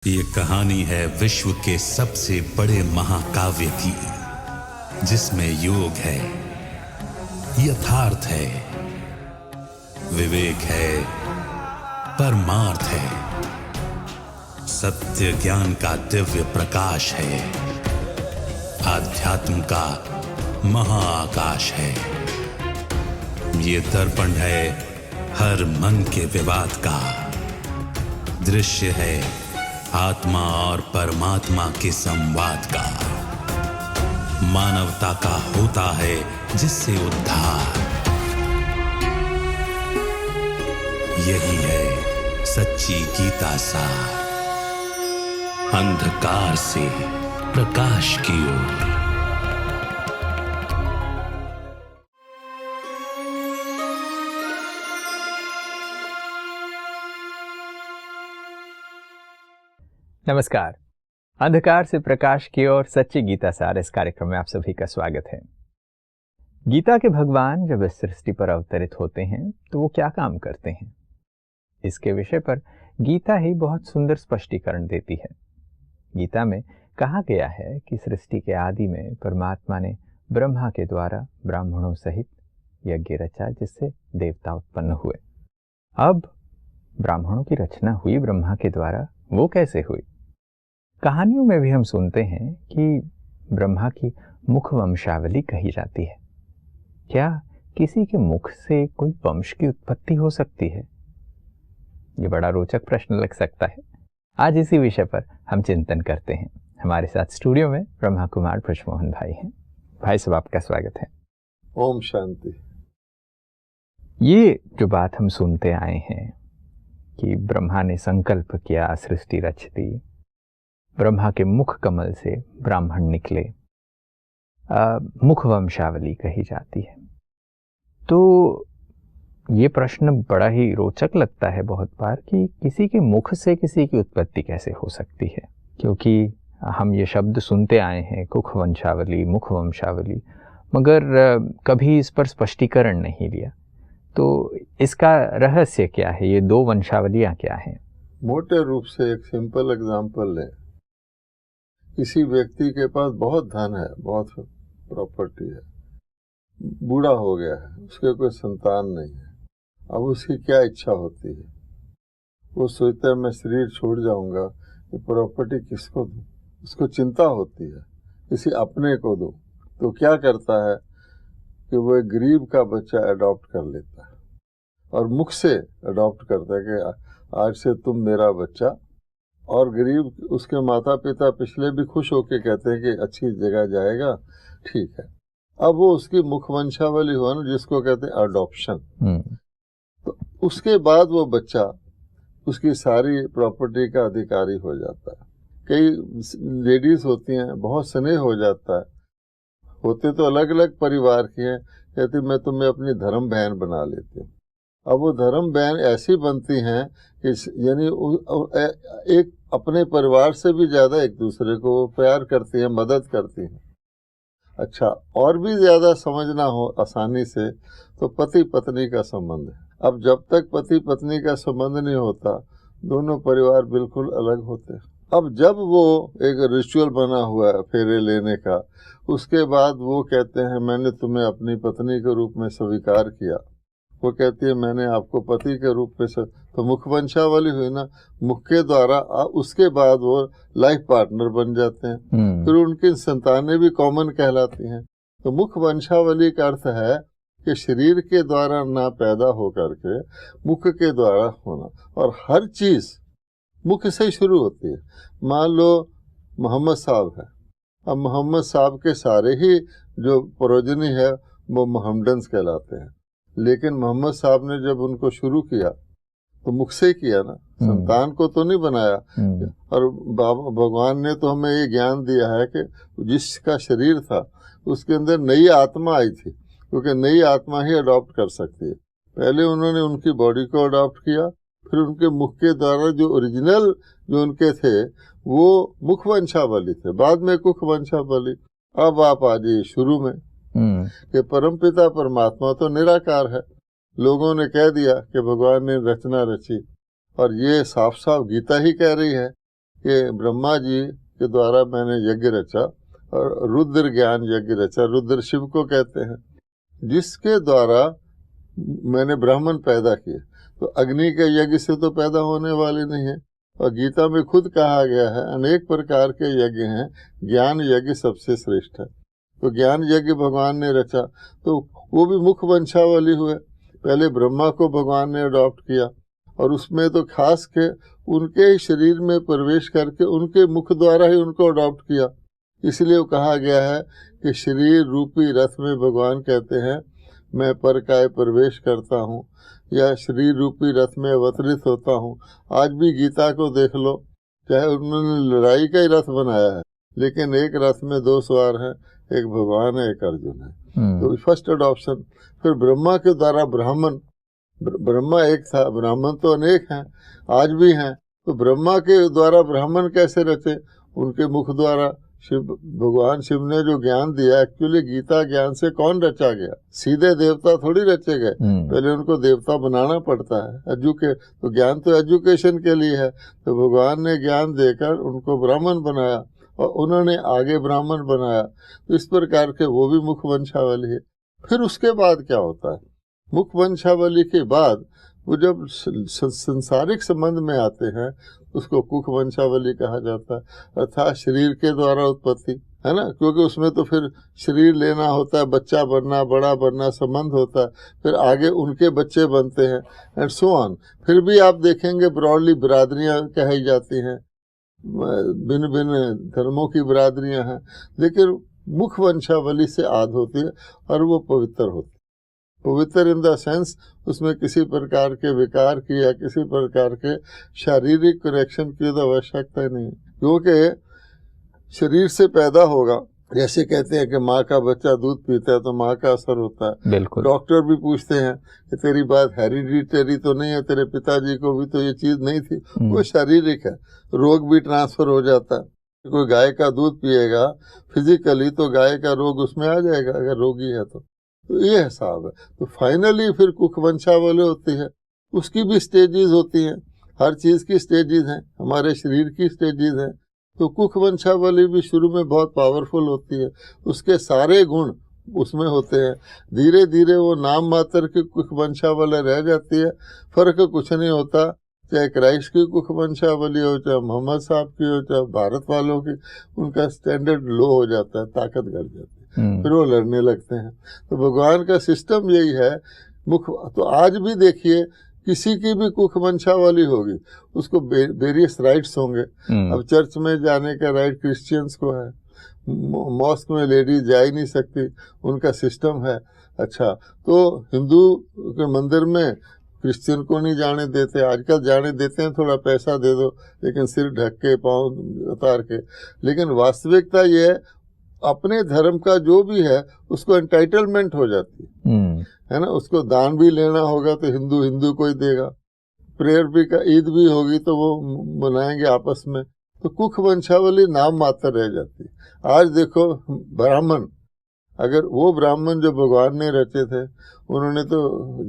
ये कहानी है विश्व के सबसे बड़े महाकाव्य की, जिसमें योग है, यथार्थ है, विवेक है, परमार्थ है, सत्य ज्ञान का दिव्य प्रकाश है, आध्यात्म का महाआकाश है। ये दर्पण है हर मन के विवाद का, दृश्य है आत्मा और परमात्मा के संवाद का, मानवता का होता है जिससे उद्धार। यही है सच्ची गीता सार, अंधकार से प्रकाश की ओर। नमस्कार। अंधकार से प्रकाश की ओर सच्ची गीता सार इस कार्यक्रम में आप सभी का स्वागत है। गीता के भगवान जब इस सृष्टि पर अवतरित होते हैं तो वो क्या काम करते हैं, इसके विषय पर गीता ही बहुत सुंदर स्पष्टीकरण देती है। गीता में कहा गया है कि सृष्टि के आदि में परमात्मा ने ब्रह्मा के द्वारा ब्राह्मणों सहित यज्ञ रचा, जिससे देवता उत्पन्न हुए। अब ब्राह्मणों की रचना हुई ब्रह्मा के द्वारा, वो कैसे हुई? कहानियों में भी हम सुनते हैं कि ब्रह्मा की मुख वंशावली कही जाती है। क्या किसी के मुख से कोई वंश की उत्पत्ति हो सकती है? ये बड़ा रोचक प्रश्न लग सकता है। आज इसी विषय पर हम चिंतन करते हैं। हमारे साथ स्टूडियो में ब्रह्मा कुमार ब्रजमोहन भाई हैं। भाई साहब, आपका स्वागत है। ओम शांति। ये जो बात हम सुनते आए हैं कि ब्रह्मा ने संकल्प किया, सृष्टि रच दी, ब्रह्मा के मुख कमल से ब्राह्मण निकले, मुख वंशावली कही जाती है। तो ये प्रश्न बड़ा ही रोचक लगता है बहुत बार कि किसी के मुख से किसी की उत्पत्ति कैसे हो सकती है, क्योंकि हम ये शब्द सुनते आए हैं, कुख वंशावली, मुख वंशावली, मगर कभी इस पर स्पष्टीकरण नहीं लिया। तो इसका रहस्य क्या है? ये दो वंशावलियां क्या हैं? मोटे रूप से एक सिंपल एग्जांपल लें। किसी व्यक्ति के पास बहुत धन है, बहुत प्रॉपर्टी है, बूढ़ा हो गया है, उसके कोई संतान नहीं है। अब उसकी क्या इच्छा होती है? वो सोचता है मैं शरीर छोड़ जाऊंगा, ये प्रॉपर्टी किसको दूं? उसको चिंता होती है किसी अपने को दूं। तो क्या करता है कि वो एक गरीब का बच्चा अडॉप्ट कर लेता है और मुख से अडॉप्ट करता है कि आज से तुम मेरा बच्चा। और गरीब उसके माता पिता पिछले भी खुश होके कहते हैं कि अच्छी जगह जाएगा, ठीक है। अब वो उसकी मुख वंशावली हुआ ना, जिसको कहते हैं अडॉप्शन। तो उसके बाद वो बच्चा उसकी सारी प्रॉपर्टी का अधिकारी हो जाता है। कई लेडीज होती हैं, बहुत स्नेह हो जाता है, होते तो अलग अलग परिवार की हैं, कहती मैं तुम्हें अपनी धर्म बहन बना लेती हूँ। अब वो धर्म बहन ऐसी बनती हैं कि यानी एक अपने परिवार से भी ज्यादा एक दूसरे को प्यार करती हैं, मदद करती हैं। अच्छा, और भी ज्यादा समझना हो आसानी से तो पति पत्नी का संबंध है। अब जब तक पति पत्नी का संबंध नहीं होता, दोनों परिवार बिल्कुल अलग होते हैं। अब जब वो एक रिचुअल बना हुआ है फेरे लेने का, उसके बाद वो कहते हैं मैंने तुम्हें अपनी पत्नी के रूप में स्वीकार किया। वो कहती है मैंने आपको पति के रूप में तो मुख वंशावली हुई ना, मुख के द्वारा। उसके बाद वो लाइफ पार्टनर बन जाते हैं, फिर उनकी संतानें भी कॉमन कहलाती हैं। तो मुख वंशावली का अर्थ है कि शरीर के द्वारा ना पैदा हो करके मुख के द्वारा होना, और हर चीज मुख से शुरू होती है। मान लो मोहम्मद साहब है, अब मोहम्मद साहब के सारे ही जो प्रोजनी है वो मोहम्मडन्स कहलाते हैं, लेकिन मोहम्मद साहब ने जब उनको शुरू किया तो मुख से किया ना, संतान को तो नहीं बनाया। और भगवान ने तो हमें ये ज्ञान दिया है कि जिसका शरीर था उसके अंदर नई आत्मा आई थी, क्योंकि नई आत्मा ही अडॉप्ट कर सकती है। पहले उन्होंने उनकी बॉडी को अडॉप्ट किया, फिर उनके मुख के द्वारा जो ओरिजिनल जो उनके थे वो मुख वंशावली थे, बाद में कुख वंशावली। अब आप आ जाइए शुरू में कि परमपिता परमात्मा तो निराकार है। लोगों ने कह दिया कि भगवान ने रचना रची, और ये साफ साफ गीता ही कह रही है कि ब्रह्मा जी के द्वारा मैंने यज्ञ रचा और रुद्र ज्ञान यज्ञ रचा। रुद्र शिव को कहते हैं, जिसके द्वारा मैंने ब्राह्मण पैदा किए। तो अग्नि के यज्ञ से तो पैदा होने वाले नहीं है। और गीता में खुद कहा गया है अनेक प्रकार के यज्ञ हैं, ज्ञान यज्ञ सबसे श्रेष्ठ है। तो ज्ञान यज्ञ भगवान ने रचा, तो वो भी मुख वंशावली हुए। पहले ब्रह्मा को भगवान ने अडॉप्ट किया और उसमें तो खास के उनके ही शरीर में प्रवेश करके उनके मुख द्वारा ही उनको अडॉप्ट किया। इसलिए वो कहा गया है कि शरीर रूपी रथ में भगवान कहते हैं मैं परकाय प्रवेश करता हूँ, या शरीर रूपी रथ में अवतरित होता हूँ। आज भी गीता को देख लो, चाहे उन्होंने लड़ाई का ही रथ बनाया है, लेकिन एक रथ में 2 सवार हैं, एक भगवान है, एक अर्जुन है। तो फर्स्ट अडॉप्शन। फिर ब्रह्मा के द्वारा ब्राह्मण, ब्रह्मा एक था, ब्राह्मण तो अनेक हैं, आज भी हैं। तो ब्रह्मा के द्वारा ब्राह्मण कैसे रचे? उनके मुख द्वारा शिव, भगवान शिव ने जो ज्ञान दिया, एक्चुअली गीता ज्ञान से कौन रचा गया? सीधे देवता थोड़ी रचे गए, पहले उनको देवता बनाना पड़ता है। तो ज्ञान तो एजुकेशन के लिए है। तो भगवान ने ज्ञान देकर उनको ब्राह्मण बनाया और उन्होंने आगे ब्राह्मण बनाया। तो इस प्रकार के वो भी मुख वंशावली है। फिर उसके बाद क्या होता है? मुख वंशावली के बाद वो जब संसारिक संबंध में आते हैं उसको कुख वंशावली कहा जाता है, अर्थात शरीर के द्वारा उत्पत्ति, है ना, क्योंकि उसमें तो फिर शरीर लेना होता है, बच्चा बनना, बड़ा बनना, संबंध होता है, फिर आगे उनके बच्चे बनते हैं एंड सो ऑन। फिर भी आप देखेंगे ब्रॉडली बिरादरियां कही जाती हैं, भिन्न भिन्न धर्मों की बिरादरियां हैं, लेकिन मुख वंशावली से आद होती है और वो पवित्र होती है। पवित्र इन द सेंस उसमें किसी प्रकार के विकार की या किसी प्रकार के शारीरिक कनेक्शन की तो आवश्यकता नहीं, क्योंकि शरीर से पैदा होगा। जैसे कहते हैं कि माँ का बच्चा दूध पीता है तो माँ का असर होता है। बिल्कुल। डॉक्टर भी पूछते हैं कि तेरी बात हेरिडिटरी तो नहीं है, तेरे पिताजी को भी तो ये चीज नहीं थी। वो शारीरिक है, रोग भी ट्रांसफर हो जाता है। कोई गाय का दूध पिएगा फिजिकली तो गाय का रोग उसमें आ जाएगा अगर रोगी है तो ये हिसाब है। तो फाइनली फिर कुख वंशावली होती है, उसकी भी स्टेजेस होती हैं, हर चीज की स्टेजेस हैं, हमारे शरीर की स्टेजेस हैं। तो कुख वंशावली भी शुरू में बहुत पावरफुल होती है, उसके सारे गुण उसमें होते हैं। धीरे धीरे वो नाम मात्र की कुख वंशावली रह जाती है, फर्क कुछ नहीं होता। चाहे क्राइस्ट की कुख वंशावली हो, चाहे मोहम्मद साहब की हो, चाहे भारत वालों की, उनका स्टैंडर्ड लो हो जाता है, ताकत घट जाती है, फिर वो लड़ने लगते हैं। तो भगवान का सिस्टम यही है। तो आज भी देखिए किसी की भी कुख वंशावली होगी उसको वेरियस राइट्स होंगे। अब चर्च में जाने का राइट क्रिश्चियंस को है, मॉस्क में लेडीज जा ही नहीं सकती, उनका सिस्टम है। अच्छा, तो हिंदू के मंदिर में क्रिश्चियन को नहीं जाने देते, आजकल जाने देते हैं, थोड़ा पैसा दे दो, लेकिन सिर ढक के पाँव उतार के। लेकिन वास्तविकता ये है अपने धर्म का जो भी है उसको एंटाइटलमेंट हो जाती है ना। उसको दान भी लेना होगा तो हिंदू को ही देगा, प्रेयर भी का, ईद भी होगी तो वो मनाएंगे आपस में। तो कुख वंशावली नाम मात्र रह जाती है। आज देखो ब्राह्मण, अगर वो ब्राह्मण जो भगवान ने रचे थे उन्होंने तो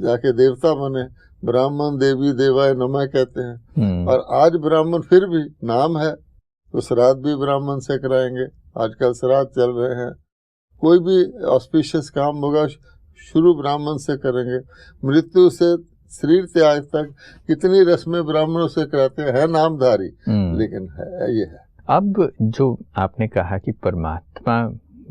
जाके देवता बने, ब्राह्मण देवी देवाय नमः कहते हैं। और आज ब्राह्मण फिर भी नाम है तो श्राद्ध भी ब्राह्मण से कराएंगे, आजकल श्राद्ध चल रहे हैं। कोई भी ऑस्पिशियस काम होगा शुरू ब्राह्मण से करेंगे, मृत्यु से शरीर त्याग तक कितनी रस्में ब्राह्मणों से कराते हैं, नामधारी, लेकिन है ये है। अब जो आपने कहा कि परमात्मा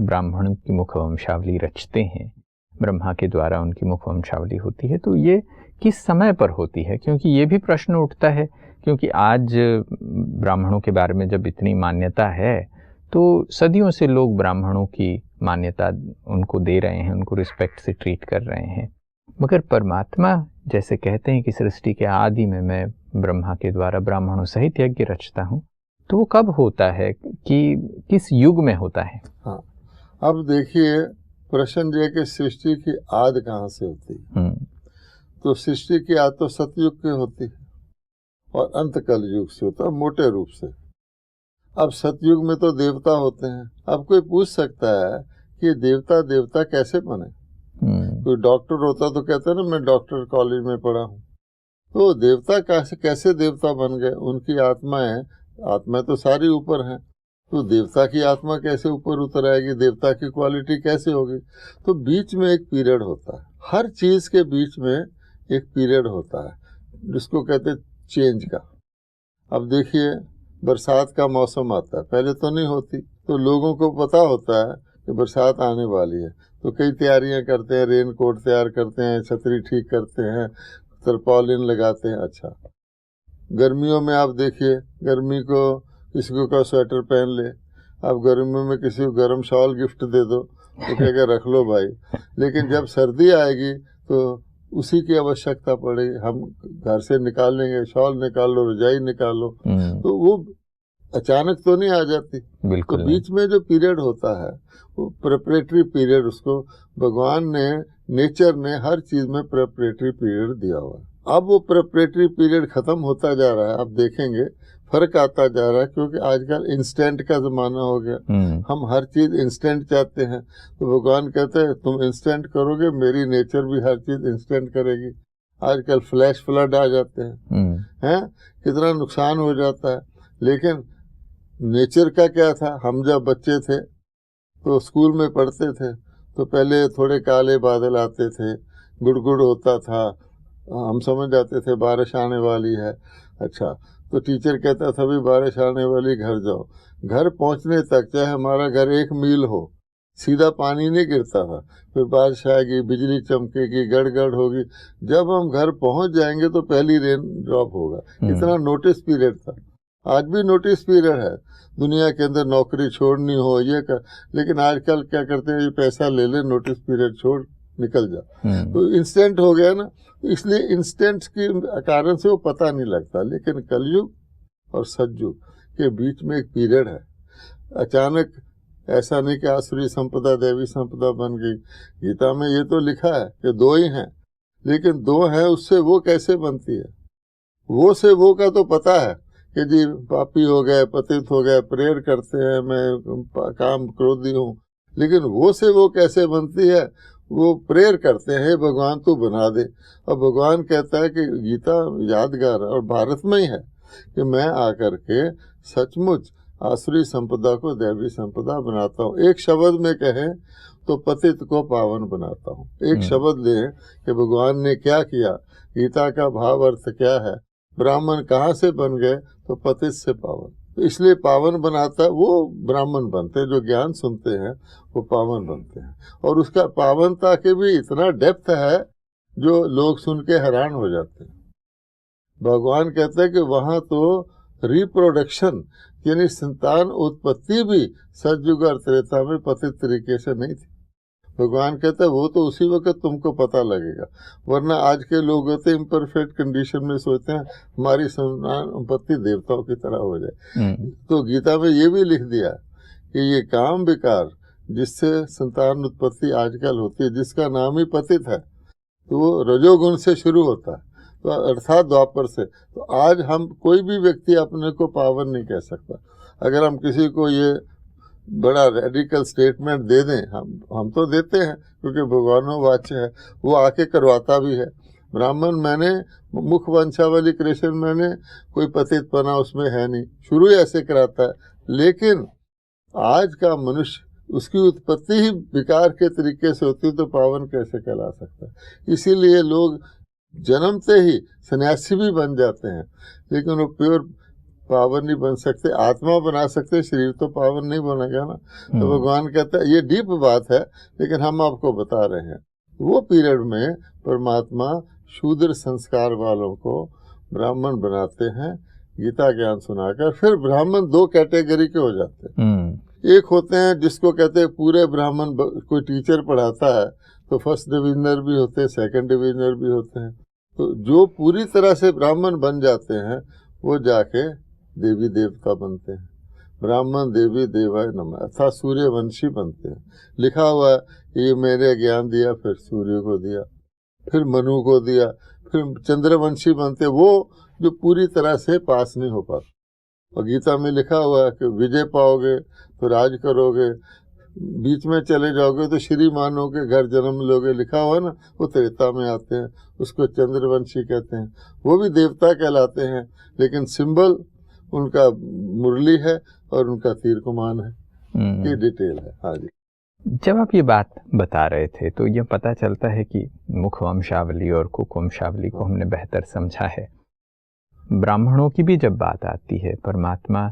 ब्राह्मण की मुख वंशावली रचते हैं, ब्रह्मा के द्वारा उनकी मुख वंशावली होती है, तो ये किस समय पर होती है? क्योंकि ये भी प्रश्न उठता है, क्योंकि आज ब्राह्मणों के बारे में जब इतनी मान्यता है तो सदियों से लोग ब्राह्मणों की मान्यता उनको दे रहे हैं, उनको रिस्पेक्ट से ट्रीट कर रहे हैं। मगर परमात्मा जैसे कहते हैं कि सृष्टि के आदि में मैं ब्रह्मा के द्वारा ब्राह्मणों सहित यज्ञ रचता हूँ, तो वो कब होता है, कि किस युग में होता है? हाँ, अब देखिए प्रश्न ये कि सृष्टि की आद कहाँ से होती है। तो सृष्टि की आद तो सतयुग की होती है और अंत कल युग से होता है, मोटे रूप से। अब सतयुग में तो देवता होते हैं। अब कोई पूछ सकता है कि देवता कैसे बने? कोई डॉक्टर होता तो कहता ना मैं डॉक्टर कॉलेज में पढ़ा हूँ। तो देवता कैसे देवता बन गए? उनकी आत्माएं आत्मा तो सारी ऊपर है, तो देवता की आत्मा कैसे ऊपर उतर आएगी, देवता की क्वालिटी कैसे होगी? तो बीच में एक पीरियड होता है, हर चीज के बीच में एक पीरियड होता है जिसको कहते हैं चेंज का। अब देखिए, बरसात का मौसम आता है, पहले तो नहीं होती, तो लोगों को पता होता है कि बरसात आने वाली है, तो कई तैयारियां करते हैं, रेन कोट तैयार करते हैं, छतरी ठीक करते हैं, तरपालिन लगाते हैं। अच्छा, गर्मियों में आप देखिए, गर्मी को किसी को का स्वेटर पहन ले, आप गर्मियों में किसी को गर्म शॉल गिफ्ट दे दो तो कहेगा रख लो भाई, लेकिन जब सर्दी आएगी तो उसी की आवश्यकता पड़ेगी, हम घर से निकालेंगे, शॉल निकालो, रजाई निकालो, तो वो अचानक तो नहीं आ जाती। बिल्कुल। तो बीच में जो पीरियड होता है वो प्रेपरेटरी पीरियड, उसको भगवान ने, नेचर ने हर चीज में प्रेपरेटरी पीरियड दिया हुआ है। अब वो प्रेपरेटरी पीरियड खत्म होता जा रहा है, आप देखेंगे फर्क आता जा रहा है, क्योंकि आजकल इंस्टेंट का जमाना हो गया, हम हर चीज इंस्टेंट चाहते हैं। तो भगवान कहते हैं तुम इंस्टेंट करोगे, मेरी नेचर भी हर चीज इंस्टेंट करेगी। आजकल फ्लैश फ्लड आ जाते हैं, कितना नुकसान हो जाता है। लेकिन नेचर का क्या था, हम जब बच्चे थे तो स्कूल में पढ़ते थे तो पहले थोड़े काले बादल आते थे, गुड़गुड़ होता था, हम समझ जाते थे बारिश आने वाली है। अच्छा, तो टीचर कहता था भी बारिश आने वाली, घर जाओ। घर पहुंचने तक चाहे हमारा घर 1 मील हो, सीधा पानी नहीं गिरता था, फिर बारिश आएगी, बिजली चमकेगी, गड़गड़ होगी, जब हम घर पहुंच जाएंगे तो पहली रेन ड्रॉप होगा। इतना नोटिस पीरियड था। आज भी नोटिस पीरियड है, दुनिया के अंदर नौकरी छोड़नी हो ये कर, लेकिन आजकल क्या करते हैं, ये पैसा ले ले, नोटिस पीरियड छोड़, निकल जा। तो इंस्टेंट हो गया ना, इसलिए इंस्टेंट के कारण से वो पता नहीं लगता। लेकिन कलयुग और सतयुग के बीच में एक पीरियड है। अचानक ऐसा नहीं कि आसुरी संपदा देवी संपदा बन गई। गीता में ये तो लिखा है कि 2 ही हैं, लेकिन 2 हैं, उससे वो कैसे बनती है? वो से वो का तो पता है कि जी पापी हो गए, पतित हो गए, प्रेयर करते हैं, मैं काम क्रोधी हूँ, लेकिन वो से वो कैसे बनती है? वो प्रेयर करते हैं, भगवान तू बना दे। और भगवान कहता है कि गीता यादगार और भारत में ही है कि मैं आकर के सचमुच आसुरी संपदा को दैवी संपदा बनाता हूँ। एक शब्द में कहें तो पतित को पावन बनाता हूँ। एक शब्द लें कि भगवान ने क्या किया, गीता का भाव अर्थ क्या है, ब्राह्मण कहाँ से बन गए, तो पतित से पावन। तो इसलिए पावन बनाता, वो ब्राह्मण बनते हैं, जो ज्ञान सुनते हैं वो पावन बनते हैं। और उसका पावनता के भी इतना डेप्थ है जो लोग सुन के हैरान हो जाते हैं। भगवान कहते हैं कि वहां तो रिप्रोडक्शन यानी संतान उत्पत्ति भी सतयुग और त्रेता में पतित तरीके से नहीं थी। भगवान कहता है वो तो उसी वक्त तुमको पता लगेगा, वरना आज के लोग होते इम्परफेक्ट कंडीशन में सोचते हैं हमारी संतान उत्पत्ति देवताओं की तरह हो जाए। तो गीता में ये भी लिख दिया कि ये काम विकार जिससे संतान उत्पत्ति आजकल होती है, जिसका नाम ही पतित है, तो वो रजोगुण से शुरू होता है, तो अर्थात द्वापर से। तो आज हम कोई भी व्यक्ति अपने को पावन नहीं कह सकता। अगर हम किसी को ये बड़ा रेडिकल स्टेटमेंट दे दें, हम तो देते हैं क्योंकि भगवानों वाच्य है, वो आके करवाता भी है। ब्राह्मण मैंने, मुख वंशावली कृष्ण मैंने, कोई पतित पना उसमें है नहीं, शुरू ही ऐसे कराता है। लेकिन आज का मनुष्य, उसकी उत्पत्ति ही विकार के तरीके से होती है, तो पावन कैसे कहला सकता है? इसीलिए लोग जन्मते ही सन्यासी भी बन जाते हैं, लेकिन वो प्योर पावन नहीं बन सकते। आत्मा बना सकते, शरीर तो पावन नहीं बनेगा ना। तो भगवान कहता है ये डीप बात है, लेकिन हम आपको बता रहे हैं। वो पीरियड में परमात्मा शूद्र संस्कार वालों को ब्राह्मण बनाते हैं, गीता ज्ञान सुनाकर। फिर ब्राह्मण 2 कैटेगरी के हो जाते हैं। एक होते हैं जिसको कहते हैं पूरे ब्राह्मण, कोई टीचर पढ़ाता है तो फर्स्ट डिविजनर भी होते हैं, सेकंड डिविजनर भी होते हैं। तो जो पूरी तरह से ब्राह्मण बन जाते हैं वो जाके देवी देवता बनते हैं। ब्राह्मण देवी देवाय नमः अर्थात सूर्यवंशी बनते हैं। लिखा हुआ है ये मैंने ज्ञान दिया, फिर सूर्य को दिया, फिर मनु को दिया, फिर चंद्रवंशी बनते, वो जो पूरी तरह से पास नहीं हो पाते। और गीता में लिखा हुआ है कि विजय पाओगे तो राज करोगे, बीच में चले जाओगे तो श्रीमानों के घर जन्म लोगे। लिखा हुआ ना, वो त्रेता में आते हैं, उसको चंद्रवंशी कहते हैं। वो भी देवता कहलाते हैं, लेकिन सिंबल उनका मुरली है और उनका तीर कमान है। ये डिटेल है। हाँ जी। जब आप ये बात बता रहे थे तो ये पता चलता है कि मुख वंशावली और कुक वंशावली को हमने बेहतर समझा है। ब्राह्मणों की भी जब बात आती है, परमात्मा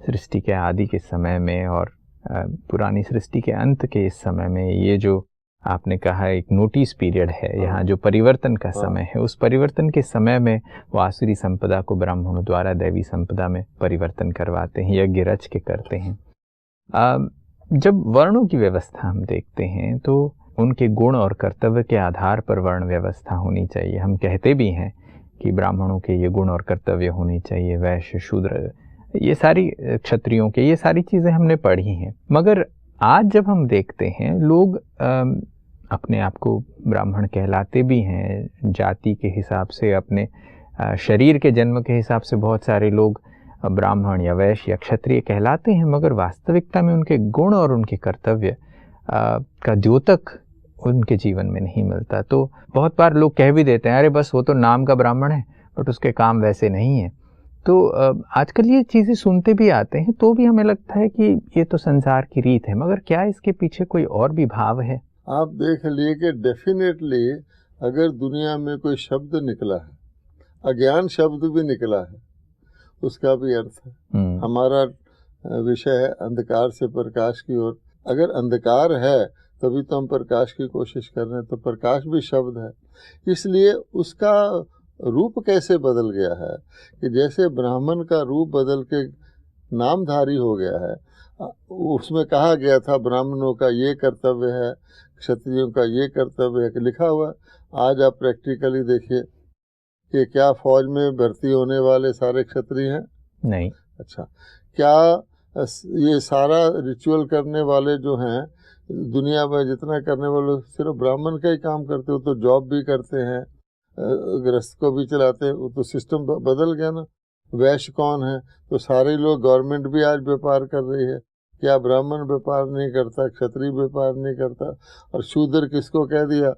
सृष्टि के आदि के समय में और पुरानी सृष्टि के अंत के इस समय में, ये जो आपने कहा एक नोटिस पीरियड है, यहाँ जो परिवर्तन का समय है, उस परिवर्तन के समय में वो आसुरी संपदा को ब्राह्मणों द्वारा दैवी संपदा में परिवर्तन करवाते हैं, यज्ञ रच के करते हैं। जब वर्णों की व्यवस्था हम देखते हैं तो उनके गुण और कर्तव्य के आधार पर वर्ण व्यवस्था होनी चाहिए। हम कहते भी हैं कि ब्राह्मणों के ये गुण और कर्तव्य होनी चाहिए, वैश्य शूद्र ये सारी, क्षत्रियों के ये सारी चीज़ें हमने पढ़ी हैं। मगर आज जब हम देखते हैं लोग अपने आप को ब्राह्मण कहलाते भी हैं, जाति के हिसाब से, अपने शरीर के जन्म के हिसाब से बहुत सारे लोग ब्राह्मण या वैश्य या क्षत्रिय कहलाते हैं, मगर वास्तविकता में उनके गुण और उनके कर्तव्य का द्योतक उनके जीवन में नहीं मिलता। तो बहुत बार लोग कह भी देते हैं, अरे बस वो तो नाम का ब्राह्मण है बट उसके काम वैसे नहीं है। तो आजकल ये चीज़ें सुनते भी आते हैं तो भी हमें लगता है कि ये तो संसार की रीत है, मगर क्या इसके पीछे कोई और भी भाव है? आप देख लिए कि डेफिनेटली अगर दुनिया में कोई शब्द निकला है, अज्ञान शब्द भी निकला है, उसका भी अर्थ है। हमारा विषय है अंधकार से प्रकाश की ओर। अगर अंधकार है तभी तो हम प्रकाश की कोशिश कर रहे हैं, तो प्रकाश भी शब्द है। इसलिए उसका रूप कैसे बदल गया है कि जैसे ब्राह्मण का रूप बदल के नामधारी हो गया है। उसमें कहा गया था ब्राह्मणों का ये कर्तव्य है, क्षत्रियों का ये कर्तव्य है, कि लिखा हुआ। आज आप प्रैक्टिकली देखिए कि क्या फौज में भर्ती होने वाले सारे क्षत्रिय हैं? नहीं। अच्छा, क्या ये सारा रिचुअल करने वाले जो हैं दुनिया में, जितना करने वाले सिर्फ ब्राह्मण का ही काम करते हो? तो जॉब भी करते हैं, गृहस्थ को भी चलाते हैं। वो तो सिस्टम बदल गया ना। वैश्य कौन है? तो सारे लोग, गवर्नमेंट भी आज व्यापार कर रही है। क्या ब्राह्मण व्यापार नहीं करता? क्षत्रिय व्यापार नहीं करता? और शूद्र किसको कह दिया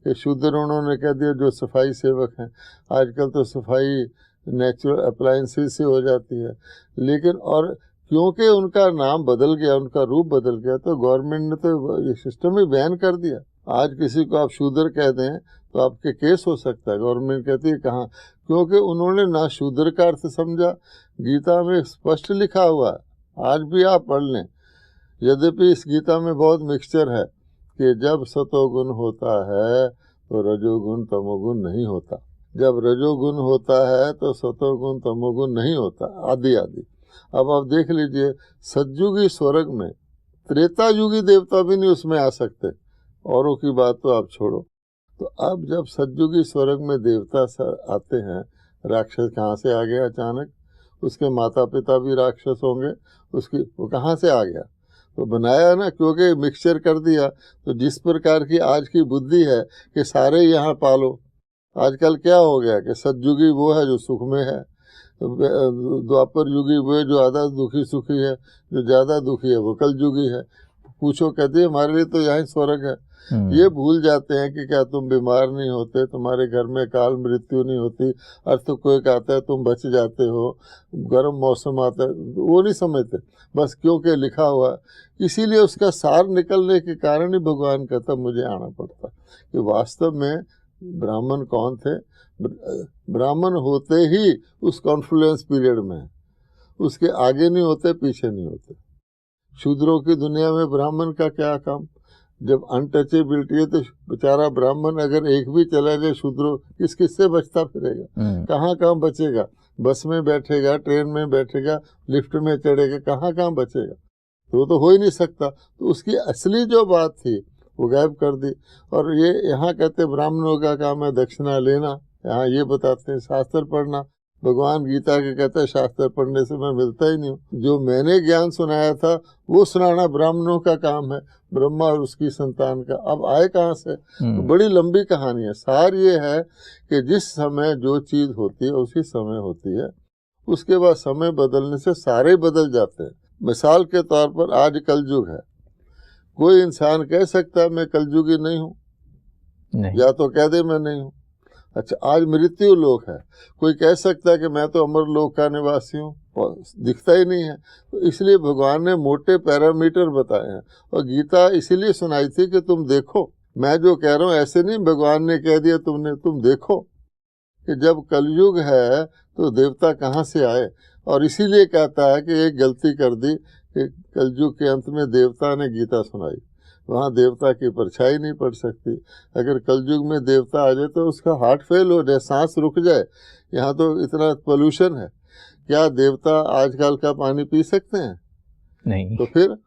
कि शूद्र उन्होंने कह दिया जो सफाई सेवक हैं। आजकल तो सफाई नेचुरल अप्लायंसेस से हो जाती है। लेकिन और क्योंकि उनका नाम बदल गया, उनका रूप बदल गया, तो गवर्नमेंट ने तो ये सिस्टम ही बैन कर दिया। आज किसी को आप शूद्र कह दें तो आपके केस हो सकता है। गवर्नमेंट कहती है कहाँ, क्योंकि उन्होंने ना शूद्र का अर्थ समझा। गीता में स्पष्ट लिखा हुआ है, आज भी आप पढ़ लें। यद्यपि इस गीता में बहुत मिक्सचर है कि जब सतोगुण होता है तो रजोगुण तमोगुण नहीं होता, जब रजोगुण होता है तो सतोगुण तमोगुण नहीं होता, आदि आदि। अब आप देख लीजिए, सतयुगी स्वर्ग में त्रेता युगी देवता भी नहीं उसमें आ सकते, औरों की बात तो आप छोड़ो। तो अब जब सतयुगी स्वर्ग में देवता आते हैं, राक्षस कहाँ से आ गया अचानक? उसके माता पिता भी राक्षस होंगे, वो कहाँ से आ गया? तो बनाया ना, क्योंकि मिक्सचर कर दिया। तो जिस प्रकार की आज की बुद्धि है कि सारे यहाँ पालो, आजकल क्या हो गया कि सतयुगी वो है जो सुख में है, द्वापर युगी वो है जो ज़्यादा दुखी सुखी है, जो ज़्यादा दुखी है वो कल युगी है। पूछो, कहते हैं हमारे लिए तो यहाँ स्वर्ग है। ये भूल जाते हैं कि क्या तुम बीमार नहीं होते, तुम्हारे घर में काल मृत्यु नहीं होती, अर्थक्वेक आता है तुम बच जाते हो, गर्म मौसम आता है, वो नहीं समझते। बस क्योंकि लिखा हुआ, इसीलिए उसका सार निकलने के कारण ही भगवान कहता मुझे आना पड़ता कि वास्तव में ब्राह्मण कौन थे। ब्राह्मण होते ही उस कॉन्फ्लुएंस पीरियड में, उसके आगे नहीं होते, पीछे नहीं होते। शूद्रों की दुनिया में ब्राह्मण का क्या काम? जब अनटचेबिलिटी है तो बेचारा ब्राह्मण अगर एक भी चला जाए शूद्रों, किससे बचता फिरेगा? कहाँ बचेगा? बस में बैठेगा, ट्रेन में बैठेगा, लिफ्ट में चढ़ेगा, कहाँ बचेगा? तो हो ही नहीं सकता। तो उसकी असली जो बात थी वो गायब कर दी। और ये यहाँ कहते ब्राह्मणों का काम है दक्षिणा लेना, यहाँ ये बताते हैं शास्त्र पढ़ना। भगवान गीता के कहते हैं शास्त्र पढ़ने से मैं मिलता ही नहीं हूँ। जो मैंने ज्ञान सुनाया था वो सुनाना ब्राह्मणों का काम है, ब्रह्मा और उसकी संतान का। अब आए कहाँ से? तो बड़ी लंबी कहानी है। सार ये है कि जिस समय जो चीज़ होती है उसी समय होती है, उसके बाद समय बदलने से सारे बदल जाते हैं। मिसाल के तौर पर आज कलयुग है, कोई इंसान कह सकता है मैं कलयुगी नहीं हूँ? नहीं। या तो कह दे मैं नहीं हूँ। अच्छा, आज मृत्यु लोक है, कोई कह सकता है कि मैं तो अमर लोक का निवासी हूँ? दिखता ही नहीं है। तो इसलिए भगवान ने मोटे पैरामीटर बताए हैं, और गीता इसीलिए सुनाई थी कि तुम देखो, मैं जो कह रहा हूँ ऐसे नहीं भगवान ने कह दिया तुम देखो कि जब कलयुग है तो देवता कहाँ से आए। और इसीलिए कहता है कि एक गलती कर दी कि कलयुग के अंत में देवता ने गीता सुनाई, वहाँ देवता की परछाई नहीं पड़ सकती। अगर कलयुग में देवता आ जाए तो उसका हार्ट फेल हो जाए, सांस रुक जाए। यहाँ तो इतना पोल्यूशन है, क्या देवता आजकल का पानी पी सकते हैं? नहीं। तो फिर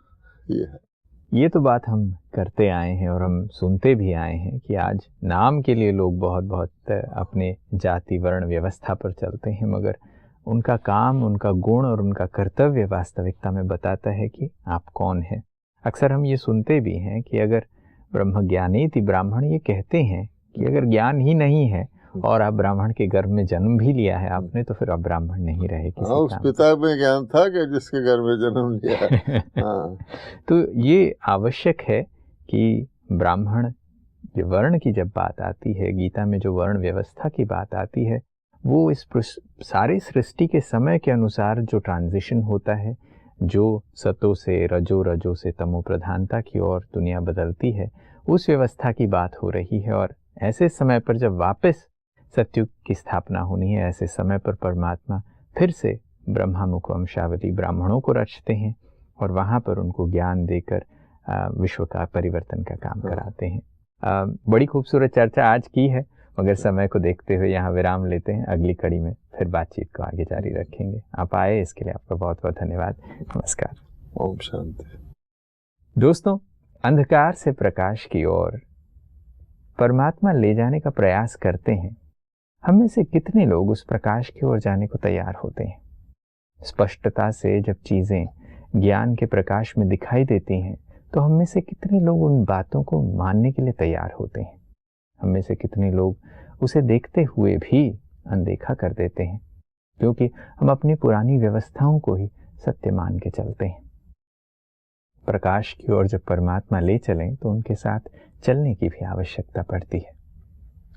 ये तो बात हम करते आए हैं और हम सुनते भी आए हैं कि आज नाम के लिए लोग बहुत बहुत अपने जाति वर्ण व्यवस्था पर चलते हैं, मगर उनका काम, उनका गुण और उनका कर्तव्य वास्तविकता में बताता है कि आप कौन हैं। अक्सर हम ये सुनते भी हैं कि अगर ब्रह्मज्ञानीति ब्राह्मण, ये कहते हैं कि अगर ज्ञान ही नहीं है और आप ब्राह्मण के गर्भ में जन्म भी लिया है आपने, तो फिर आप ब्राह्मण नहीं रहे किसी उस पिता में ज्ञान था कि जिसके गर्भ में जन्म लिया है। हाँ। तो ये आवश्यक है कि ब्राह्मण वर्ण की जब बात आती है, गीता में जो वर्ण व्यवस्था की बात आती है, वो इस सारी सृष्टि के समय के अनुसार जो ट्रांजिशन होता है, जो सतो से रजो, रजो से तमो प्रधानता की ओर दुनिया बदलती है, उस व्यवस्था की बात हो रही है। और ऐसे समय पर जब वापस सत्युग की स्थापना होनी है, ऐसे समय पर परमात्मा फिर से ब्रह्मामुख वंशावली ब्राह्मणों को रचते हैं और वहाँ पर उनको ज्ञान देकर विश्व का परिवर्तन का काम कराते हैं। बड़ी खूबसूरत चर्चा आज की है, मगर समय को देखते हुए यहाँ विराम लेते हैं। अगली कड़ी में फिर बातचीत को आगे जारी रखेंगे। आप आए इसके लिए आपका बहुत बहुत धन्यवाद। नमस्कार। ओम शांति। दोस्तों, अंधकार से प्रकाश की ओर परमात्मा ले जाने का प्रयास करते हैं। हम में से कितने लोग उस प्रकाश की ओर जाने को तैयार होते हैं? स्पष्टता से जब चीजें ज्ञान के प्रकाश में दिखाई देती हैं, तो हम में से कितने लोग उन बातों को मानने के लिए तैयार होते हैं? हम में से कितने लोग उसे देखते हुए भी अनदेखा कर देते हैं, क्योंकि हम अपनी पुरानी व्यवस्थाओं को ही सत्य मान के चलते हैं। प्रकाश की ओर जब परमात्मा ले चलें तो उनके साथ चलने की भी आवश्यकता पड़ती है।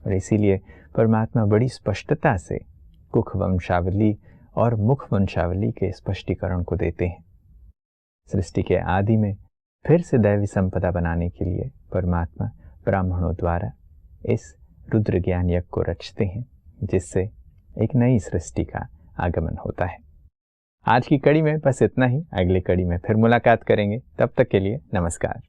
और इसीलिए परमात्मा बड़ी स्पष्टता से कुख वंशावली और मुख वंशावली के स्पष्टीकरण को देते हैं। सृष्टि के आदि में फिर से दैवी संपदा बनाने के लिए परमात्मा ब्राह्मणों द्वारा इस रुद्र ज्ञान यज्ञ को रचते हैं, जिससे एक नई सृष्टि का आगमन होता है। आज की कड़ी में बस इतना ही। अगली कड़ी में फिर मुलाकात करेंगे। तब तक के लिए नमस्कार।